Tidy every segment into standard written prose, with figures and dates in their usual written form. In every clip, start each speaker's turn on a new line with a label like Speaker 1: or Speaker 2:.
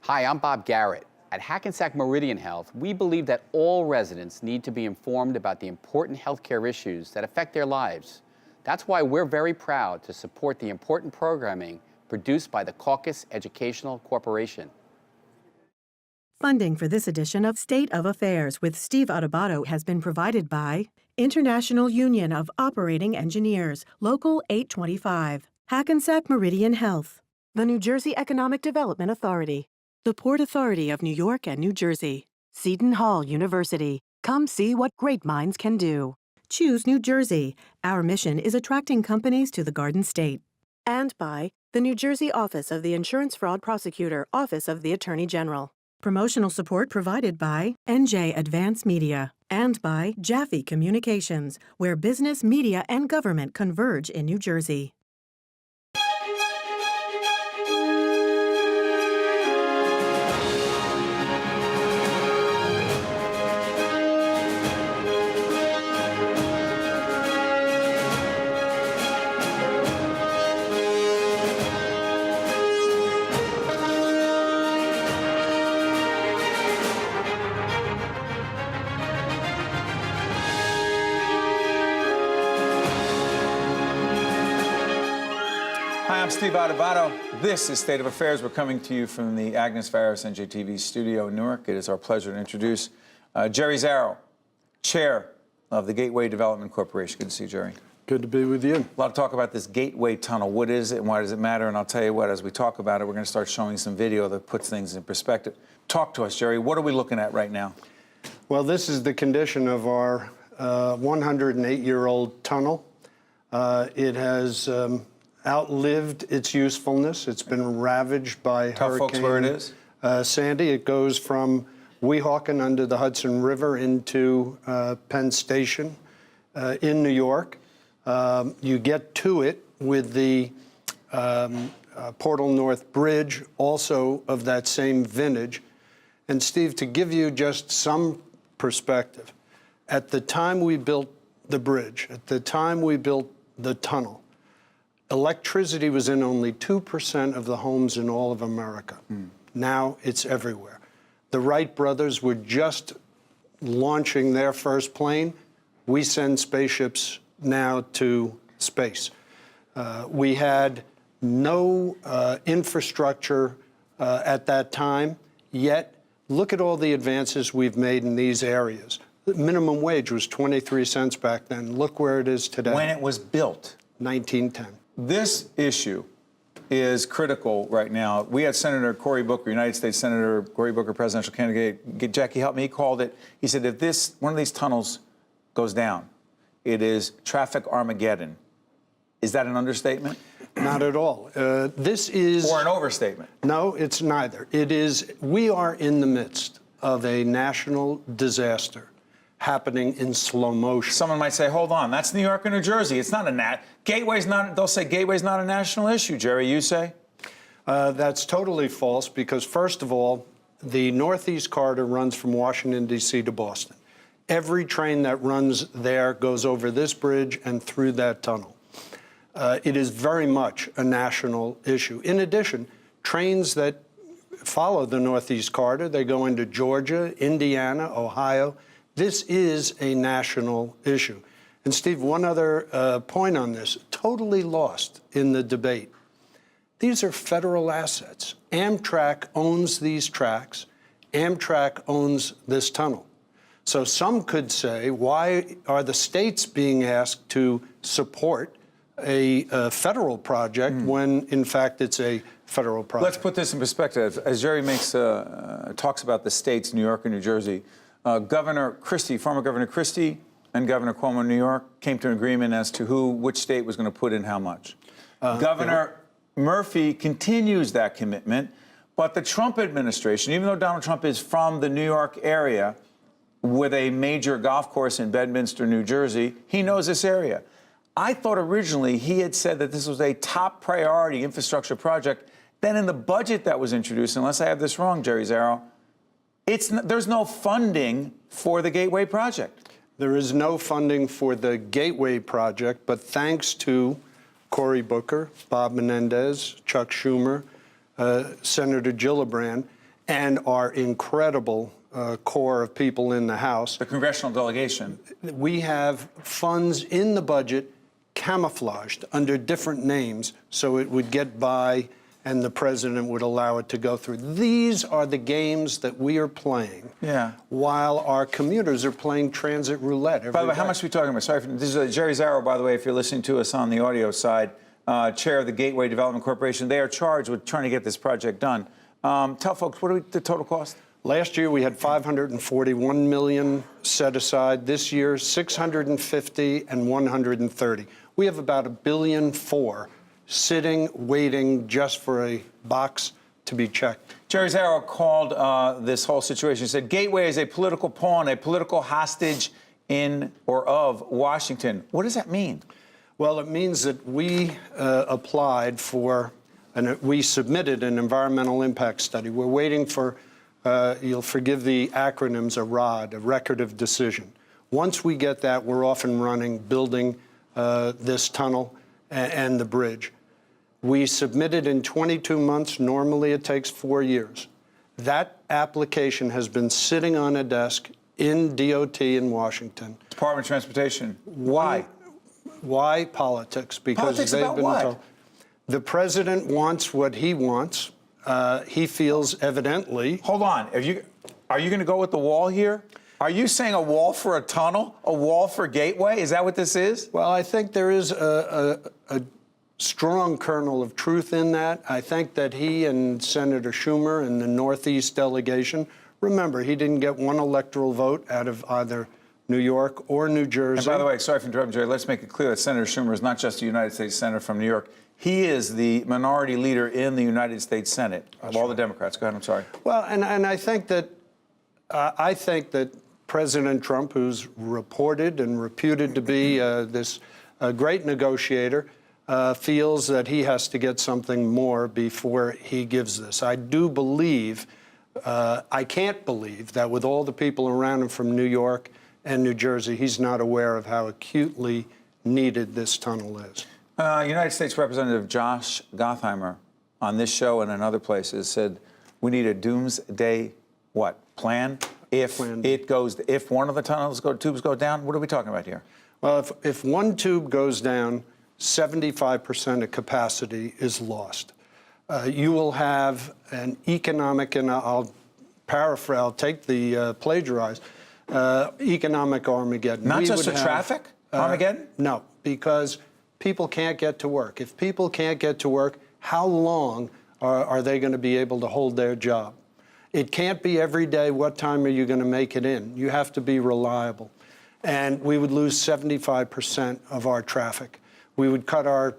Speaker 1: Hi, I'm Bob Garrett. At Hackensack Meridian Health, we believe that all residents need to be informed about the important healthcare issues that affect their lives. That's why we're very proud to support the important programming produced by the Caucus Educational Corporation.
Speaker 2: Funding for this edition of State of Affairs with Steve Adubato has been provided by International Union of Operating Engineers, Local 825, Hackensack Meridian Health, the New Jersey Economic Development Authority, the Port Authority of New York and New Jersey, Seton Hall University. Come see what great minds can do. Choose New Jersey. Our mission is attracting companies to the Garden State. And by the New Jersey Office of the Insurance Fraud Prosecutor, Office of the Attorney General. Promotional support provided by NJ Advance Media and by Jaffe Communications, where business, media, and government converge in New Jersey.
Speaker 3: Hi, I'm Steve Adubato. This is State of Affairs. We're coming to you from the Agnes Varus NJTV studio in Newark. It is our pleasure to introduce Jerry Zaro, Chair of the Gateway Development Corporation. Good to see you, Jerry.
Speaker 4: Good to be with you.
Speaker 3: A lot of talk about this Gateway Tunnel. What is it and why does it matter? And I'll tell you what, as we talk about it, we're going to start showing some video that puts things in perspective. Talk to us, Jerry. What are we looking at right now?
Speaker 4: Well, this is the condition of our 108-year-old tunnel. It has outlived its usefulness. It's been ravaged by
Speaker 3: Tell folks where it is.
Speaker 4: Sandy. It goes from Weehawken under the Hudson River into Penn Station in New York. You get to it with the Portal North Bridge, also of that same vintage. And Steve, to give you just some perspective, at the time we built the bridge, at the time we built the tunnel, electricity was in only 2% of the homes in all of America. Now it's everywhere. The Wright brothers were just launching their first plane. We send spaceships now to space. We had no infrastructure at that time, yet look at all the advances we've made in these areas. The minimum wage was 23 cents back then. Look where it is today.
Speaker 3: When it was built.
Speaker 4: 1910.
Speaker 3: This issue is critical right now. We had Senator Cory Booker, United States Senator Cory Booker, presidential candidate. Jackie, help me. He called it. He said, if one of these tunnels goes down, it is traffic Armageddon. Is that an understatement?
Speaker 4: Not at all. This is...
Speaker 3: Or an overstatement?
Speaker 4: No, it's neither. It is, we are in the midst of a national disaster happening in slow motion.
Speaker 3: Someone might say, hold on, that's New York and New Jersey. It's not Gateway's not, they'll say Gateway's not a national issue, Jerry, you say?
Speaker 4: That's totally false because, first of all, the Northeast Corridor runs from Washington, D.C. to Boston. Every train that runs there goes over this bridge and through that tunnel. It is very much a national issue. In addition, trains that follow the Northeast Corridor, they go into Georgia, Indiana, Ohio. This is a national issue. And Steve, one other point on this, totally lost in the debate. These are federal assets. Amtrak owns these tracks. Amtrak owns this tunnel. So some could say, why are the states being asked to support a federal project when, in fact, it's a federal project?
Speaker 3: Let's put this in perspective. As Jerry talks about the states, New York and New Jersey, Governor Christie, former Governor Christie, and Governor Cuomo of New York came to an agreement as to which state was going to put in how much. Governor Murphy continues that commitment, but the Trump administration, even though Donald Trump is from the New York area with a major golf course in Bedminster, New Jersey, he knows this area. I thought originally he had said that this was a top priority infrastructure project. Then in the budget that was introduced, unless I have this wrong, Jerry Zaro, there's no funding for the Gateway project.
Speaker 4: There is no funding for the Gateway project, but thanks to Cory Booker, Bob Menendez, Chuck Schumer, Senator Gillibrand, and our incredible core of people in the House.
Speaker 3: The congressional delegation.
Speaker 4: We have funds in the budget camouflaged under different names so it would get by and the president would allow it to go through. These are the games that we are playing while our commuters are playing transit roulette.
Speaker 3: By the way, how much are we talking about? Sorry, this is Jerry Zaro, by the way, if you're listening to us on the audio side, chair of the Gateway Development Corporation. They are charged with trying to get this project done. Tell folks, what are the total cost?
Speaker 4: Last year, we had $541 million set aside. This year, $650 and $130. We have about $1.4 billion sitting, waiting just for a box to be checked.
Speaker 3: Jerry Zaro called this whole situation. He said, Gateway is a political pawn, a political hostage in or of Washington. What does that mean?
Speaker 4: Well, it means that we applied for, and we submitted an environmental impact study. We're waiting for, you'll forgive the acronyms, a ROD, a record of decision. Once we get that, we're off and running, building this tunnel and the bridge. We submitted in 22 months. Normally, it takes 4 years. That application has been sitting on a desk in DOT in Washington.
Speaker 3: Department of Transportation. Why?
Speaker 4: Why politics? Because
Speaker 3: politics
Speaker 4: they've
Speaker 3: about
Speaker 4: been
Speaker 3: what?
Speaker 4: told. The president wants what he wants. He feels evidently.
Speaker 3: Hold on. Are you going to go with the wall here? Are you saying a wall for a tunnel? A wall for Gateway? Is that what this is?
Speaker 4: Well, I think there is a strong kernel of truth in that. I think that he and Senator Schumer and the Northeast delegation, remember, he didn't get one electoral vote out of either New York or New Jersey.
Speaker 3: And by the way, sorry for interrupting, Jerry, let's make it clear that Senator Schumer is not just a United States Senator from New York. He is the minority leader in the United States Senate of all the Democrats. Go ahead, I'm sorry.
Speaker 4: Well, and I think that President Trump, who's reported and reputed to be this great negotiator, feels that he has to get something more before he gives this. I do believe, I can't believe that with all the people around him from New York and New Jersey, he's not aware of how acutely needed this tunnel is.
Speaker 3: United States Representative Josh Gottheimer on this show and in other places said we need a doomsday plan? If one of the tubes go down, what are we talking about here?
Speaker 4: Well, if one tube goes down, 75% of capacity is lost. You will have an economic, and I'll paraphrase, I'll take the plagiarize, economic Armageddon.
Speaker 3: Not just a traffic Armageddon?
Speaker 4: No, because people can't get to work. If people can't get to work, how long are they going to be able to hold their job? It can't be every day, what time are you going to make it in? You have to be reliable. And we would lose 75% of our traffic. We would cut our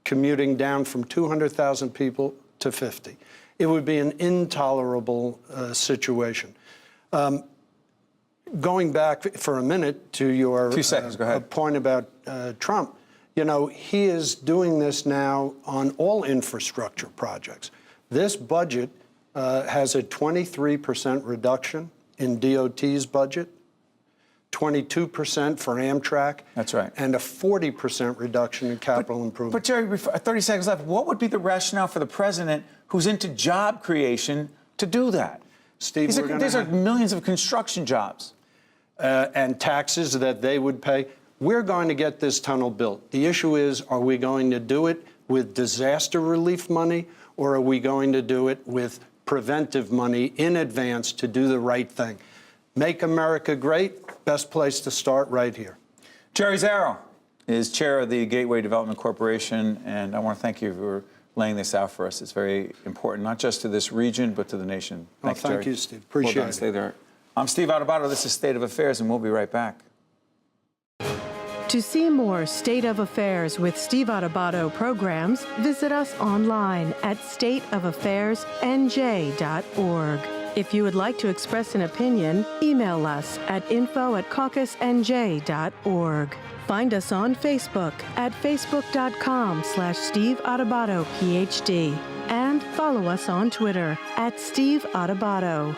Speaker 4: commuting down from 200,000 people to 50. It would be an intolerable situation. Going back for a minute to your
Speaker 3: 2 seconds, go ahead.
Speaker 4: Point about Trump, you know, he is doing this now on all infrastructure projects. This budget has a 23% reduction in DOT's budget, 22% for Amtrak.
Speaker 3: That's right.
Speaker 4: And a 40% reduction in capital improvement.
Speaker 3: But Jerry, 30 seconds left. What would be the rationale for the president who's into job creation to do that?
Speaker 4: Steve,
Speaker 3: these are millions of construction jobs.
Speaker 4: And taxes that they would pay. We're going to get this tunnel built. The issue is, are we going to do it with disaster relief money, or are we going to do it with preventive money in advance to do the right thing? Make America great. Best place to start right here.
Speaker 3: Jerry Zaro is chair of the Gateway Development Corporation, and I want to thank you for laying this out for us. It's very important, not just to this region, but to the nation.
Speaker 4: Thank you, Steve. Appreciate it.
Speaker 3: Stay there. I'm Steve Adubato. This is State of Affairs, and we'll be right back.
Speaker 2: To see more State of Affairs with Steve Adubato programs, visit us online at stateofaffairsnj.org. If you would like to express an opinion, email us at info@caucusnj.org. Find us on Facebook at facebook.com/Steve Adubato, PhD. And follow us on Twitter at Steve Adubato.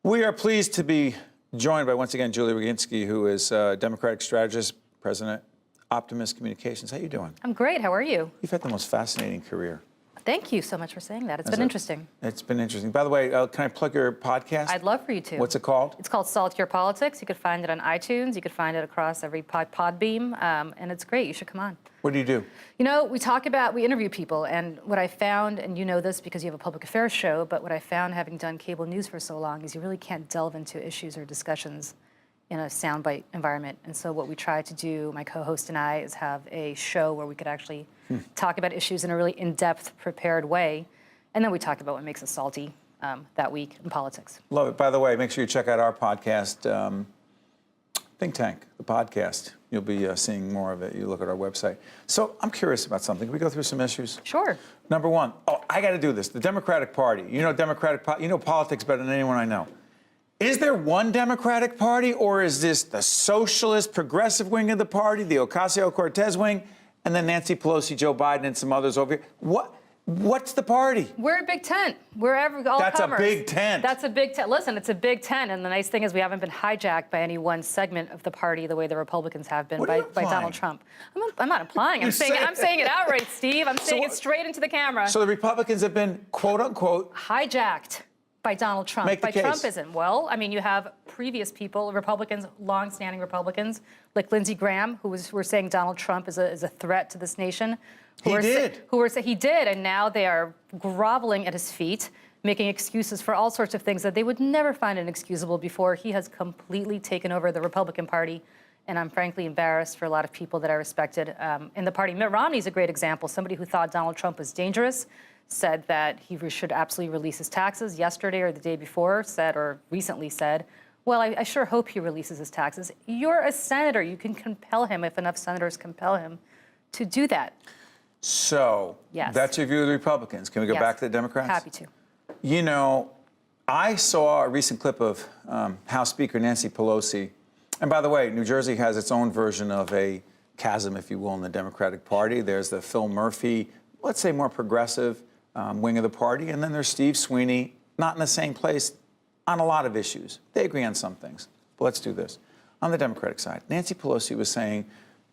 Speaker 3: We are pleased to be joined by, once again, Julie Roginsky, who is Democratic strategist, president, Optimus Communications. How you doing?
Speaker 5: I'm great. How are you?
Speaker 3: You've had the most fascinating career.
Speaker 5: Thank you so much for saying that. It's been interesting.
Speaker 3: It's been interesting. By the way, can I plug your podcast?
Speaker 5: I'd love for you to.
Speaker 3: What's it called?
Speaker 5: It's called Saltier Politics. You could find it on iTunes. You could find it across every Podbeam, and it's great. You should come on.
Speaker 3: What do you do?
Speaker 5: You know, we interview people, and what I found, and you know this because you have a public affairs show, but what I found having done cable news for so long is you really can't delve into issues or discussions in a soundbite environment. And so what we try to do, my co-host and I, is have a show where we could actually talk about issues in a really in-depth, prepared way. And then we talk about what makes us salty that week in politics.
Speaker 3: Love it. By the way, make sure you check out our podcast, Think Tank, the podcast. You'll be seeing more of it. You look at our website. So I'm curious about something. Can we go through some issues?
Speaker 5: Sure.
Speaker 3: Number one, I got to do this. The Democratic Party. You know politics better than anyone I know. Is there one Democratic Party, or is this the socialist, progressive wing of the party, the Ocasio-Cortez wing, and then Nancy Pelosi, Joe Biden, and some others over here? What's the party?
Speaker 5: We're a big tent. We're all
Speaker 3: That's
Speaker 5: comers.
Speaker 3: a big tent.
Speaker 5: That's a big tent. Listen, it's a big tent, and the nice thing is we haven't been hijacked by any one segment of the party the way the Republicans have been by Donald Trump. I'm not implying. I'm saying it outright, Steve. I'm saying it straight into the camera.
Speaker 3: So the Republicans have been, quote unquote,
Speaker 5: hijacked by Donald Trump.
Speaker 3: Make the case.
Speaker 5: Trumpism. Well, I mean, you have previous people, Republicans, long-standing Republicans, like Lindsey Graham, who were saying Donald Trump is a threat to this nation. He did, and now they are groveling at his feet, making excuses for all sorts of things that they would never find inexcusable before. He has completely taken over the Republican Party, and I'm frankly embarrassed for a lot of people that I respected in the party. Mitt Romney's a great example, somebody who thought Donald Trump was dangerous, said that he should absolutely release his taxes yesterday or the day before, recently said, well, I sure hope he releases his taxes. You're a senator. You can compel him if enough senators compel him to do that.
Speaker 3: So
Speaker 5: yes.
Speaker 3: That's your view of the Republicans. Can we go back to the Democrats?
Speaker 5: Happy to.
Speaker 3: You know, I saw a recent clip of House Speaker Nancy Pelosi. And by the way, New Jersey has its own version of a chasm, if you will, in the Democratic Party. There's the Phil Murphy, let's say more progressive wing of the party. And then there's Steve Sweeney, not in the same place on a lot of issues. They agree on some things. But let's do this. On the Democratic side, Nancy Pelosi was saying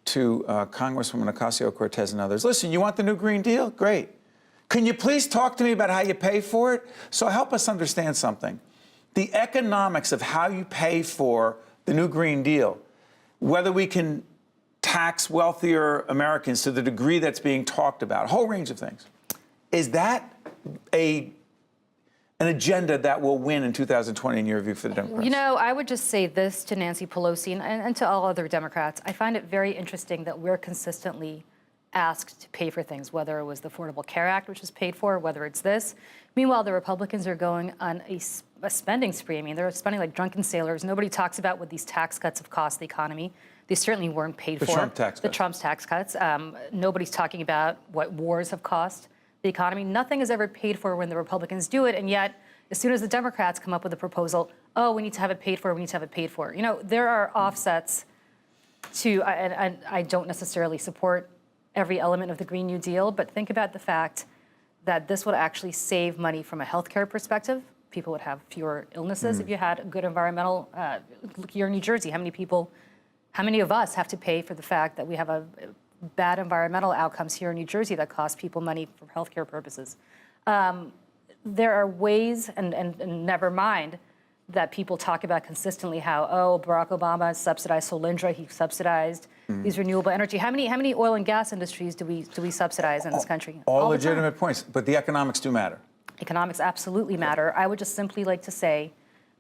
Speaker 3: to Congresswoman Ocasio-Cortez and others, listen, you want the new Green Deal? Great. Can you please talk to me about how you pay for it? So help us understand something. The economics of how you pay for the new Green Deal, whether we can tax wealthier Americans to the degree that's being talked about, a whole range of things. Is that an agenda that will win in 2020 in your view for the Democrats?
Speaker 5: You know, I would just say this to Nancy Pelosi and to all other Democrats. I find it very interesting that we're consistently asked to pay for things, whether it was the Affordable Care Act, which was paid for, whether it's this. Meanwhile, the Republicans are going on a spending spree. I mean, they're spending like drunken sailors. Nobody talks about what these tax cuts have cost the economy. They certainly weren't paid for. The Trump's tax cuts. Nobody's talking about what wars have cost the economy. Nothing is ever paid for when the Republicans do it, and yet, as soon as the Democrats come up with a proposal, oh, we need to have it paid for, we need to have it paid for. You know, there are offsets to, and I don't necessarily support every element of the Green New Deal, but think about the fact that this would actually save money from a healthcare perspective. People would have fewer illnesses if you had a good environmental, look here in New Jersey, how many of us have to pay for the fact that we have a bad environmental outcomes here in New Jersey that cost people money for healthcare purposes. There are ways, and never mind that people talk about consistently how, oh, Barack Obama subsidized Solyndra, he subsidized these renewable energy. How many oil and gas industries do we subsidize in this country?
Speaker 3: All legitimate points, but the economics do matter.
Speaker 5: Economics absolutely matter. I would just simply like to say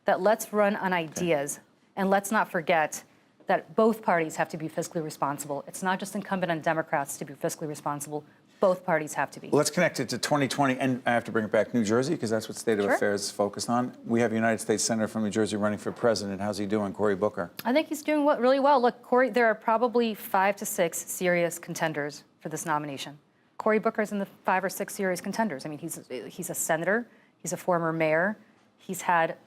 Speaker 5: that let's run on ideas, and let's not forget that both parties have to be fiscally responsible. It's not just incumbent on Democrats to be fiscally responsible. Both parties have to be.
Speaker 3: Well, let's connect it to 2020, and I have to bring it back New Jersey, because that's what State of Affairs is focused on. We have a United States Senator from New Jersey running for president. How's he doing, Cory Booker?
Speaker 5: I think he's doing really well. Look, Cory, there are probably 5 to 6 serious contenders for this nomination. Cory Booker's in the 5 or 6 serious contenders. I mean, he's a senator. He's a former mayor. He's had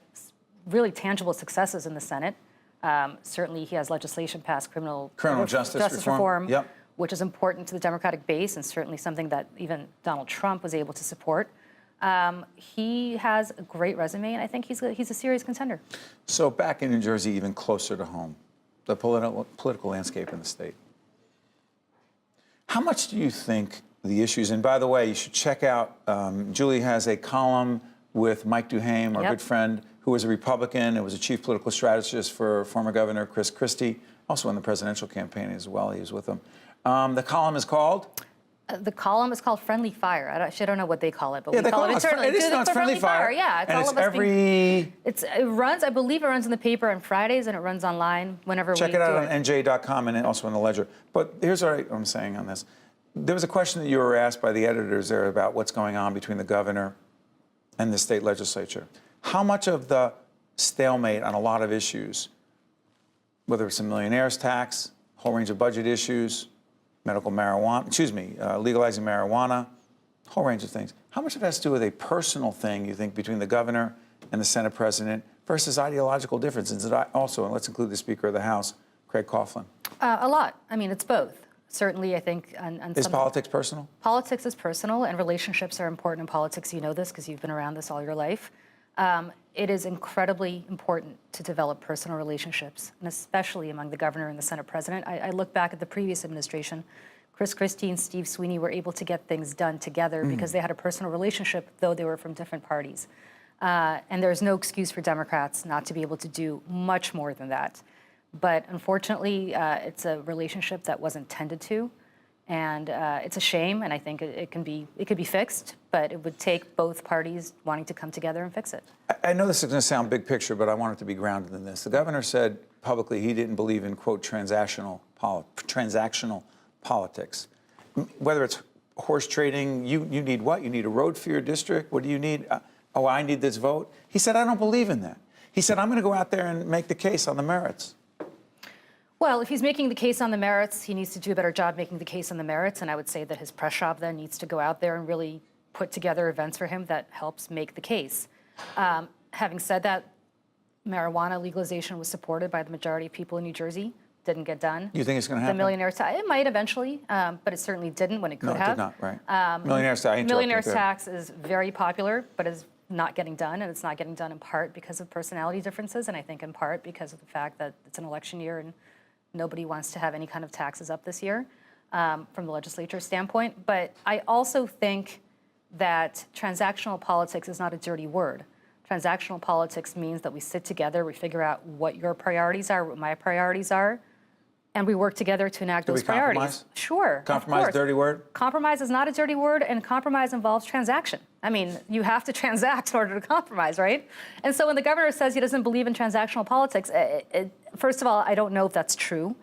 Speaker 5: really tangible successes in the Senate. Certainly, he has legislation passed, criminal justice reform, which is important to the Democratic base, and certainly something that even Donald Trump was able to support. He has a great resume, and I think he's a serious contender.
Speaker 3: So back in New Jersey, even closer to home, the political landscape in the state. How much do you think the issues. And by the way, you should check out, Julie has a column with Mike Duhame, our good friend, who was a Republican and was a chief political strategist for former Governor Chris Christie, also in the presidential campaign as well. He was with him. The column is called?
Speaker 5: The column is called Friendly Fire. I don't know what they call it, but
Speaker 3: Yeah,
Speaker 5: we
Speaker 3: they
Speaker 5: call it internally.
Speaker 3: it's Friendly Fire.
Speaker 5: Yeah, it's
Speaker 3: and
Speaker 5: all
Speaker 3: it's
Speaker 5: of us
Speaker 3: every...
Speaker 5: It runs, I believe it runs in the paper on Fridays, and it runs online whenever we do it.
Speaker 3: Check it out on NJ.com and also in the Ledger. But here's what I'm saying on this. There was a question that you were asked by the editors there about what's going on between the governor and the state legislature. How much of the stalemate on a lot of issues, whether it's a millionaire's tax, a whole range of budget issues, medical marijuana, legalizing marijuana, a whole range of things. How much of it has to do with a personal thing, you think, between the governor and the Senate president versus ideological differences? And also, and let's include the Speaker of the House, Craig Coughlin.
Speaker 5: A lot. I mean, it's both. Certainly, I think on
Speaker 3: Is politics personal?
Speaker 5: Politics is personal, and relationships are important in politics. You know this because you've been around this all your life. It is incredibly important to develop personal relationships, and especially among the governor and the Senate president. I look back at the previous administration. Chris Christie and Steve Sweeney were able to get things done together because they had a personal relationship, though they were from different parties. And there's no excuse for Democrats not to be able to do much more than that. But unfortunately, it's a relationship that wasn't tended to, and it's a shame. And I think it could be fixed, but it would take both parties wanting to come together and fix it.
Speaker 3: I know this is going to sound big picture, but I want it to be grounded in this. The governor said publicly he didn't believe in, quote, transactional politics. Whether it's horse trading, you need what? You need a road for your district? What do you need? Oh, I need this vote. He said, I don't believe in that. He said, I'm going to go out there and make the case on the merits.
Speaker 5: Well, if he's making the case on the merits, he needs to do a better job making the case on the merits, and I would say that his press shop then needs to go out there and really put together events for him that helps make the case. Having said that, marijuana legalization was supported by the majority of people in New Jersey. Didn't get done.
Speaker 3: You think it's going to happen?
Speaker 5: The millionaire tax, it might eventually, but it certainly didn't when it could have.
Speaker 3: No, it did not, right. Millionaire's
Speaker 5: tax is very popular, but is not getting done, and it's not getting done in part because of personality differences, and I think in part because of the fact that it's an election year and nobody wants to have any kind of taxes up this year from the legislature standpoint. But I also think that transactional politics is not a dirty word. Transactional politics means that we sit together, we figure out what your priorities are, what my priorities are, and we work together to enact those priorities.
Speaker 3: Compromise?
Speaker 5: Sure.
Speaker 3: Compromise, dirty word?
Speaker 5: Compromise is not a dirty word, and compromise involves transaction. I mean, you have to transact in order to compromise, right? And so when the governor says he doesn't believe in transactional politics, first of all, I don't know if that's true.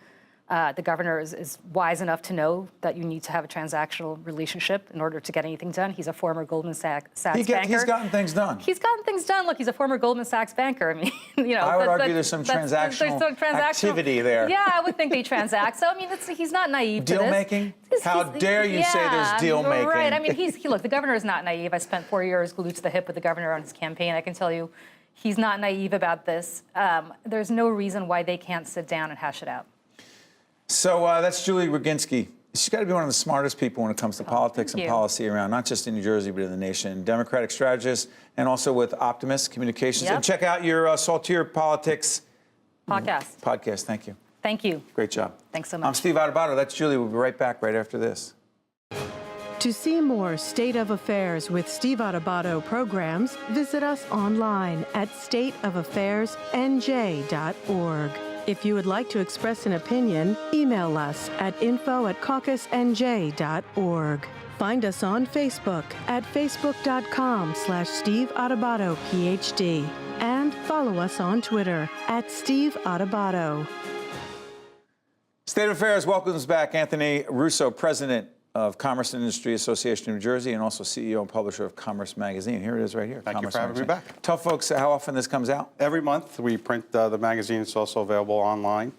Speaker 5: The governor is wise enough to know that you need to have a transactional relationship in order to get anything done. He's a former Goldman Sachs banker.
Speaker 3: He's gotten things done.
Speaker 5: He's gotten things done. Look, he's a former Goldman Sachs banker. I mean, you know.
Speaker 3: I would argue there's some transactional activity there.
Speaker 5: Yeah, I would think they transact. So, I mean, he's not naive to this.
Speaker 3: Deal making? How dare you say there's deal making?
Speaker 5: Right. I mean, look, the governor is not naive. I spent 4 years glued to the hip with the governor on his campaign. I can tell you he's not naive about this. There's no reason why they can't sit down and hash it out.
Speaker 3: So that's Julie Roginsky. She's got to be one of the smartest people when it comes to politics and policy around, not just in New Jersey, but in the nation. Democratic strategist, and also with Optimus Communications.
Speaker 5: Yep.
Speaker 3: And check out your Saltier Politics
Speaker 5: podcast.
Speaker 3: Thank you.
Speaker 5: Thank you.
Speaker 3: Great job.
Speaker 5: Thanks so much.
Speaker 3: I'm Steve Adubato. That's Julie. We'll be right back right after this.
Speaker 2: To see more State of Affairs with Steve Adubato programs, visit us online at stateofaffairsnj.org. If you would like to express an opinion, email us at info@caucusnj.org. Find us on Facebook at facebook.com/Steve Adubato, PhD. And follow us on Twitter at Steve Adubato.
Speaker 3: State of Affairs welcomes back Anthony Russo, President of Commerce and Industry Association of New Jersey, and also CEO and publisher of Commerce Magazine. Here it is right here.
Speaker 6: Thank you for having me back.
Speaker 3: Tell folks how often this comes out.
Speaker 6: Every month we print the magazine. It's also available online.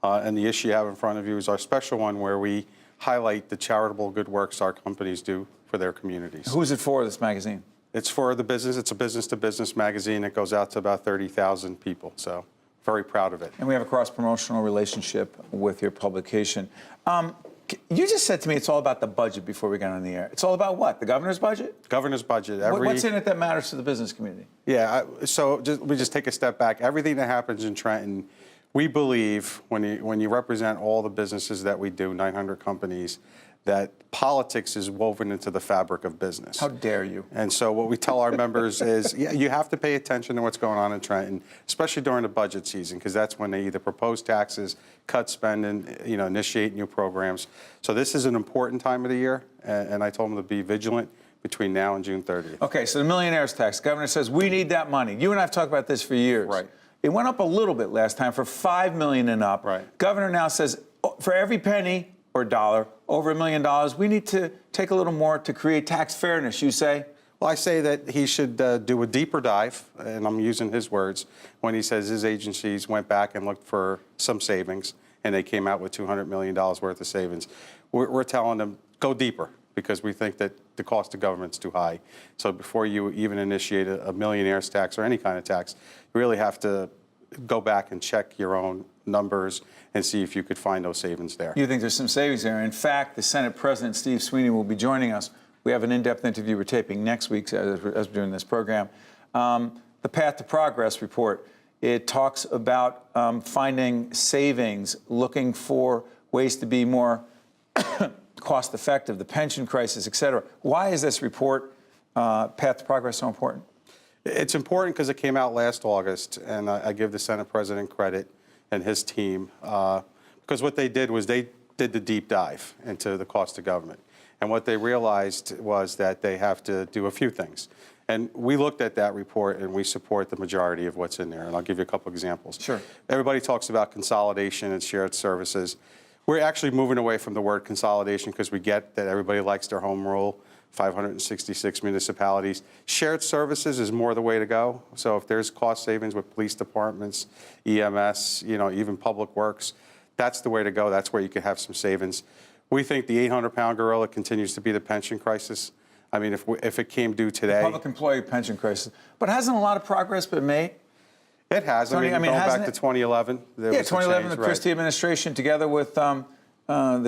Speaker 6: And the issue you have in front of you is our special one where we highlight the charitable good works our companies do for their communities.
Speaker 3: Who's it for, this magazine?
Speaker 6: It's for the business. It's a business-to-business magazine. It goes out to about 30,000 people. So very proud of it.
Speaker 3: And we have a cross-promotional relationship with your publication. You just said to me it's all about the budget before we got on the air. It's all about what? The governor's budget?
Speaker 6: Governor's budget.
Speaker 3: What's in it that matters to the business community?
Speaker 6: Yeah, so we just take a step back. Everything that happens in Trenton, we believe when you represent all the businesses that we do, 900 companies, that politics is woven into the fabric of business.
Speaker 3: How dare you?
Speaker 6: And so what we tell our members is, yeah, you have to pay attention to what's going on in Trenton, especially during the budget season, because that's when they either propose taxes, cut spending, initiate new programs. So this is an important time of the year, and I told them to be vigilant between now and June 30th.
Speaker 3: Okay, so the millionaire's tax. The governor says we need that money. You and I have talked about this for years.
Speaker 6: Right.
Speaker 3: It went up a little bit last time for $5 million and up.
Speaker 6: Right.
Speaker 3: Governor now says for every penny or dollar over $1 million, we need to take a little more to create tax fairness. You say?
Speaker 6: Well, I say that he should do a deeper dive, and I'm using his words, when he says his agencies went back and looked for some savings, and they came out with $200 million worth of savings. We're telling them, go deeper, because we think that the cost of government's too high. So before you even initiate a millionaire's tax or any kind of tax, you really have to go back and check your own numbers and see if you could find those savings there.
Speaker 3: You think there's some savings there. In fact, the Senate President, Steve Sweeney, will be joining us. We have an in-depth interview we're taping next week as we're doing this program. The Path to Progress report, it talks about finding savings, looking for ways to be more cost-effective, the pension crisis, et cetera. Why is this report, Path to Progress, so important?
Speaker 6: It's important because it came out last August, and I give the Senate President credit and his team, because what they did was they did the deep dive into the cost of government. And what they realized was that they have to do a few things. And we looked at that report, and we support the majority of what's in there. And I'll give you a couple examples.
Speaker 3: Sure.
Speaker 6: Everybody talks about consolidation and shared services. We're actually moving away from the word consolidation because we get that everybody likes their home rule, 566 municipalities. Shared services is more the way to go. So if there's cost savings with police departments, EMS, even public works, that's the way to go. That's where you can have some savings. We think the 800-pound gorilla continues to be the pension crisis. I mean, if it came due today.
Speaker 3: The public employee pension crisis. But hasn't a lot of progress been made?
Speaker 6: It has.
Speaker 3: Tony,
Speaker 6: going back to 2011.
Speaker 3: Yeah, 2011, the Christie administration, together with the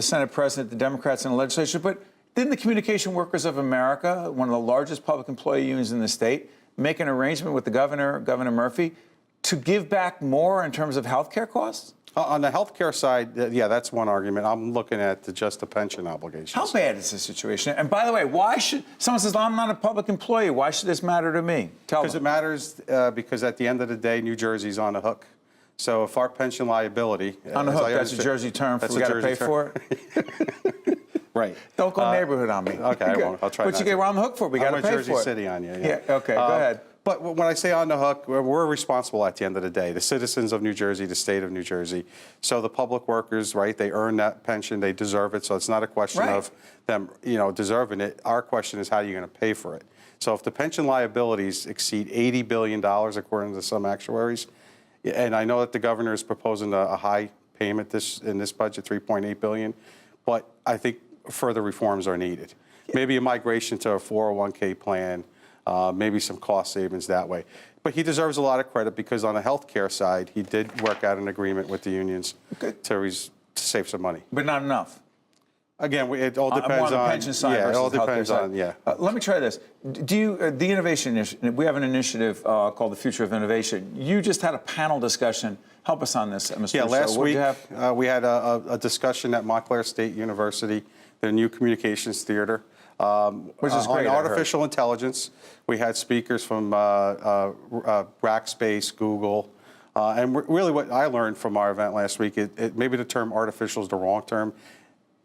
Speaker 3: Senate President, the Democrats, and the legislature. But didn't the Communication Workers of America, one of the largest public employee unions in the state, make an arrangement with the governor, Governor Murphy, to give back more in terms of health care costs?
Speaker 6: On the health care side, yeah, that's one argument. I'm looking at just the pension obligations.
Speaker 3: How bad is this situation? And by the way, why should someone says, I'm not a public employee, why should this matter to me? Tell them.
Speaker 6: Because it matters because at the end of the day, New Jersey's on the hook. So if our pension liability...
Speaker 3: On the hook, that's a Jersey term for we got to pay for it?
Speaker 6: Right.
Speaker 3: Don't go neighborhood on me.
Speaker 6: Okay, I won't. I'll try
Speaker 3: But
Speaker 6: not
Speaker 3: you get
Speaker 6: to.
Speaker 3: on the hook for it. We got to pay
Speaker 6: Jersey
Speaker 3: for it.
Speaker 6: City on you.
Speaker 3: Yeah, okay, go ahead.
Speaker 6: But when I say on the hook, we're responsible at the end of the day. The citizens of New Jersey, the state of New Jersey. So the public workers, right, they earn that pension, they deserve it. So it's not a question of them, deserving it. Our question is how are you going to pay for it? So if the pension liabilities exceed $80 billion, according to some actuaries, and I know that the governor is proposing a high payment in this budget, $3.8 billion, but I think further reforms are needed. Maybe a migration to a 401k plan, maybe some cost savings that way. But he deserves a lot of credit because on the health care side, he did work out an agreement with the unions to save some money.
Speaker 3: But not enough.
Speaker 6: Again, it all depends
Speaker 3: on
Speaker 6: on
Speaker 3: the pension side
Speaker 6: yeah,
Speaker 3: versus
Speaker 6: it all depends
Speaker 3: healthcare
Speaker 6: on
Speaker 3: side. Let me try this. Do you the innovation initiative? We have an initiative called the Future of Innovation. You just had a panel discussion. Help us on this, Mr. Russo.
Speaker 6: Yeah, last week
Speaker 3: have?
Speaker 6: we had a discussion at Montclair State University, the new communications theater.
Speaker 3: Which is great,
Speaker 6: on artificial intelligence. We had speakers from Rackspace, Google, and really what I learned from our event last week, maybe the term artificial is the wrong term.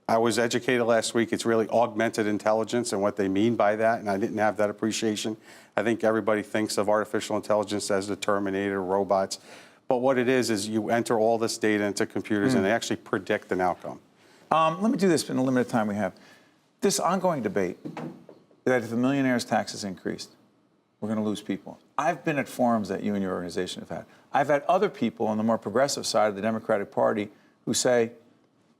Speaker 6: I was educated last week. It's really augmented intelligence and what they mean by that, and I didn't have that appreciation. I think everybody thinks of artificial intelligence as the Terminator, robots, but what it is you enter all this data into computers and they actually predict an outcome.
Speaker 3: Let me do this in the limited time we have. This ongoing debate that if the millionaire's tax is increased, we're going to lose people. I've been at forums that you and your organization have had. I've had other people on the more progressive side of the Democratic Party who say,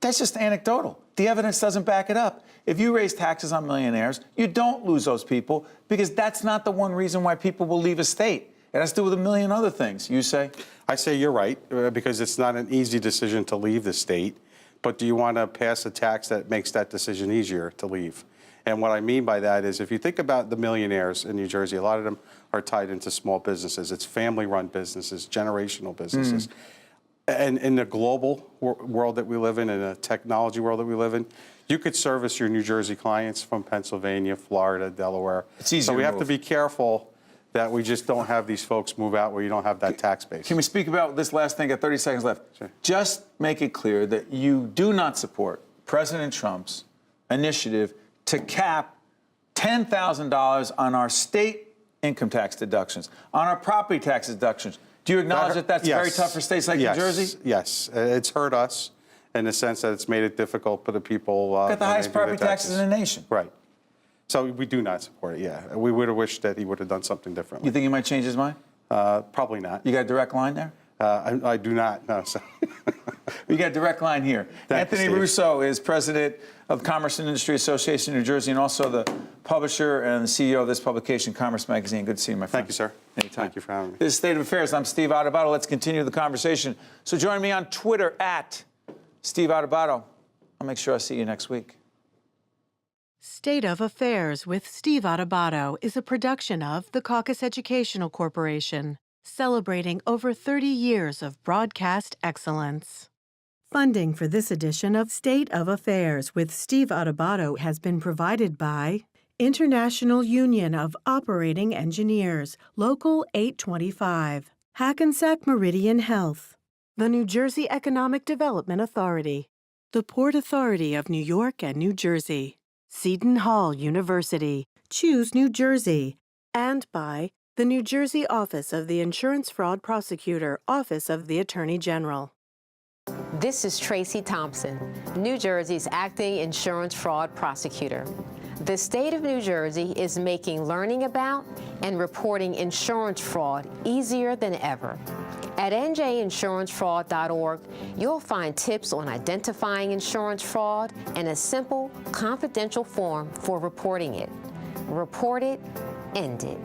Speaker 3: that's just anecdotal. The evidence doesn't back it up. If you raise taxes on millionaires, you don't lose those people because that's not the one reason why people will leave a state. It has to do with a million other things. You say?
Speaker 6: I say you're right because it's not an easy decision to leave the state. But do you want to pass a tax that makes that decision easier to leave? And what I mean by that is if you think about the millionaires in New Jersey, a lot of them are tied into small businesses. It's family-run businesses, generational businesses. And in the global world that we live in a technology world that we live in, you could service your New Jersey clients from Pennsylvania, Florida, Delaware.
Speaker 3: It's easier
Speaker 6: so we
Speaker 3: to
Speaker 6: have
Speaker 3: move.
Speaker 6: to be careful that we just don't have these folks move out where you don't have that tax base.
Speaker 3: Can we speak about this last thing? Got 30 seconds left.
Speaker 6: Sure.
Speaker 3: Just make it clear that you do not support President Trump's initiative to cap $10,000 on our state income tax deductions, on our property tax deductions. Do you acknowledge that that's very tough for states like New Jersey?
Speaker 6: Yes, it's hurt us in the sense that it's made it difficult for the people.
Speaker 3: Got the
Speaker 6: when
Speaker 3: highest
Speaker 6: they do their
Speaker 3: property taxes in the nation.
Speaker 6: Right. So we do not support it, yeah. We would have wished that he would have done something differently.
Speaker 3: You think he might change his mind?
Speaker 6: Probably not.
Speaker 3: You got a direct line there?
Speaker 6: I do not, no. So.
Speaker 3: You got a direct line here.
Speaker 6: Thank you,
Speaker 3: Anthony
Speaker 6: Steve.
Speaker 3: Russo is president of Commerce and Industry Association of New Jersey and also the publisher and the CEO of this publication, Commerce Magazine. Good to see you, my friend.
Speaker 6: Thank you, sir.
Speaker 3: Anytime.
Speaker 6: Thank you for having me.
Speaker 3: This is State of Affairs. I'm Steve Adubato. Let's continue the conversation. So join me on Twitter at Steve Adubato. I'll make sure I see you next week.
Speaker 2: State of Affairs with Steve Adubato is a production of the Caucus Educational Corporation, celebrating over 30 years of broadcast excellence. Funding for this edition of State of Affairs with Steve Adubato has been provided by International Union of Operating Engineers, Local 825, Hackensack Meridian Health, the New Jersey Economic Development Authority, the Port Authority of New York and New Jersey, Seton Hall University, Choose New Jersey, and by the New Jersey Office of the Insurance Fraud Prosecutor, Office of the Attorney General.
Speaker 7: This is Tracy Thompson, New Jersey's acting insurance fraud prosecutor. The state of New Jersey is making learning about and reporting insurance fraud easier than ever. At njinsurancefraud.org, you'll find tips on identifying insurance fraud and a simple, confidential form for reporting it. Report it, end it.